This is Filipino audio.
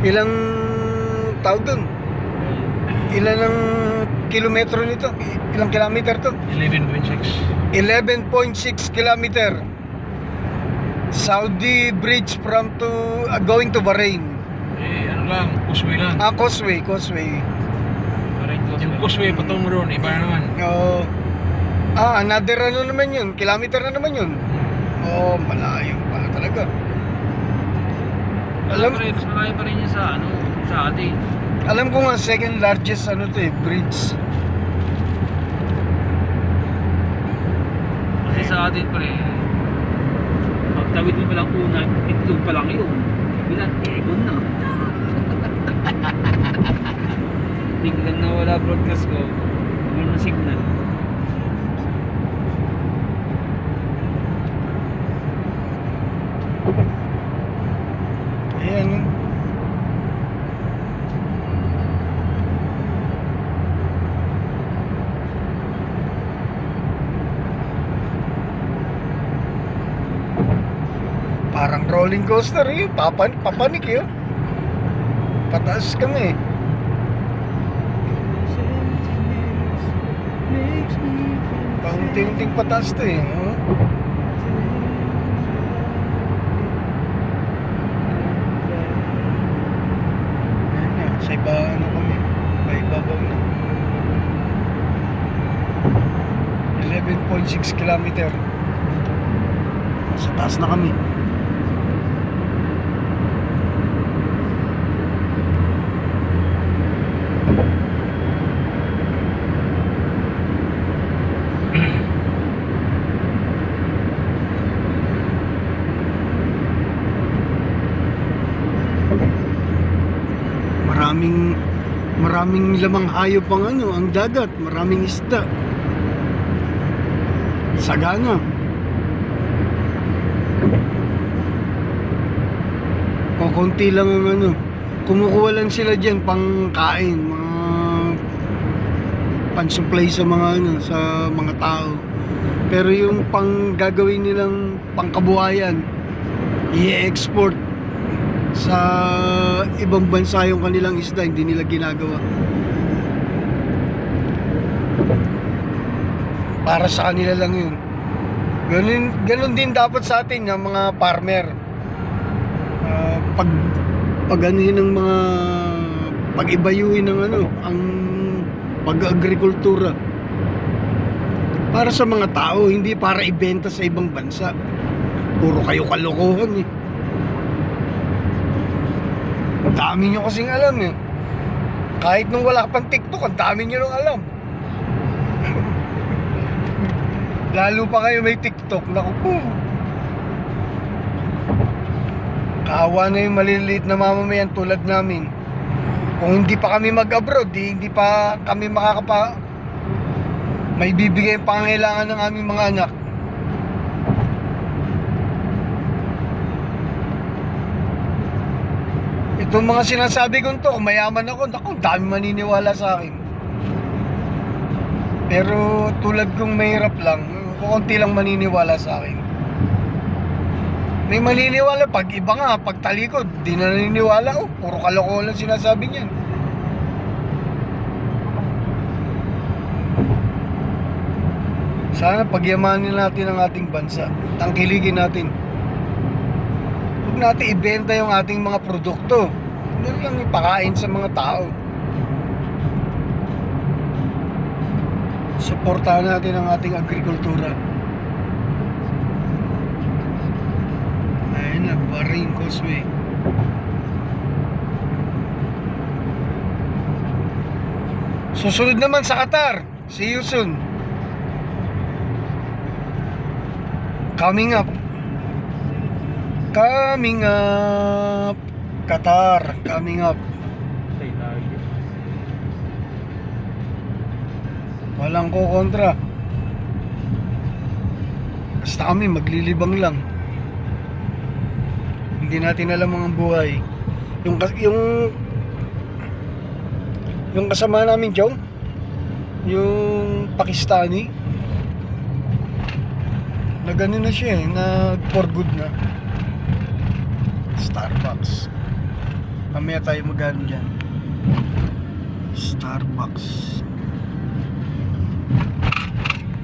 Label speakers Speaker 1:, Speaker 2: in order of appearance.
Speaker 1: Ilang tawag dun? Ilan ang kilometro nito? Ilang kilometer to?
Speaker 2: 11.6.
Speaker 1: 11.6 kilometer. Saudi Bridge from to going to Bahrain.
Speaker 2: Ano lang, causeway lang.
Speaker 1: Causeway.
Speaker 2: Yung causeway patong roon, iba na naman.
Speaker 1: Oo. Another ano naman yun? Kilometer na naman yun. Malayo pala talaga.
Speaker 3: Mas malayo pa rin yun sa atin.
Speaker 1: Alam ko nga second largest bridge.
Speaker 3: Kasi sa atin pa rin, pagtawid mo palang una, itlog pa lang yun. Bilang, ibon na. Biglang nawala broadcast ko, wala na signal.
Speaker 1: Ayan. Parang rolling coaster eh. Papanik eh. Pataas kami. Paunti-unting pataas to eh. Ayan na. Sa iba kami. Ibabaw na. 11.6 kilometer. Sa taas na kami. Maraming lamang hayop ang dagat, maraming isda. Sagana. Konti lang ang kumukuha lang sila diyan pang kain, mga pan-supply sa mga sa mga tao. Pero yung pang gagawin nilang pangkabuhayan, i-export sa ibang bansa yung kanilang isda, hindi nila ginagawa. Para sa kanila lang yun. Ganun din dapat sa atin yung mga farmer. Pag-anuhin ng mga pag-ibayuhin ng ang pag-agrikultura. Para sa mga tao, hindi para ibenta sa ibang bansa. Puro kayo kalokohan eh. Ang dami nyo kasing alam eh. Kahit nung wala pang TikTok, ang dami nyo nung alam. Lalo pa kayo may TikTok. Naku po. Kahawa na yung maliliit na mamamayan tulad namin. Kung hindi pa kami mag-abroad, hindi pa kami may bibigay ang pangailangan ng aming mga anak. Itong mga sinasabi ko kung mayaman ako, naku, dami maniniwala sa akin. Pero tulad kong mahirap lang, konti lang maniniwala sa akin. May maniniwala, pag iba nga, pag talikod, di na naniniwala. Puro kalokohan lang sinasabi niyan. Sana pagyamanin natin ang ating bansa. Tangkiligin natin. Huwag natin ibenta yung ating mga produkto. Ano lang ipakain sa mga tao. Suportahan natin ang ating agrikultura. Ayun na, Bahrain Causeway. Susunod naman sa Qatar. See you soon. Coming up. Qatar, coming up. Walang kukontra. Basta kami maglilibang lang. Hindi natin alam ang buhay. Yung kasama namin, Jong, yung Pakistani, na gano'n na siya na for good na. Starbucks. Mamaya tayo magano dyan. Starbucks.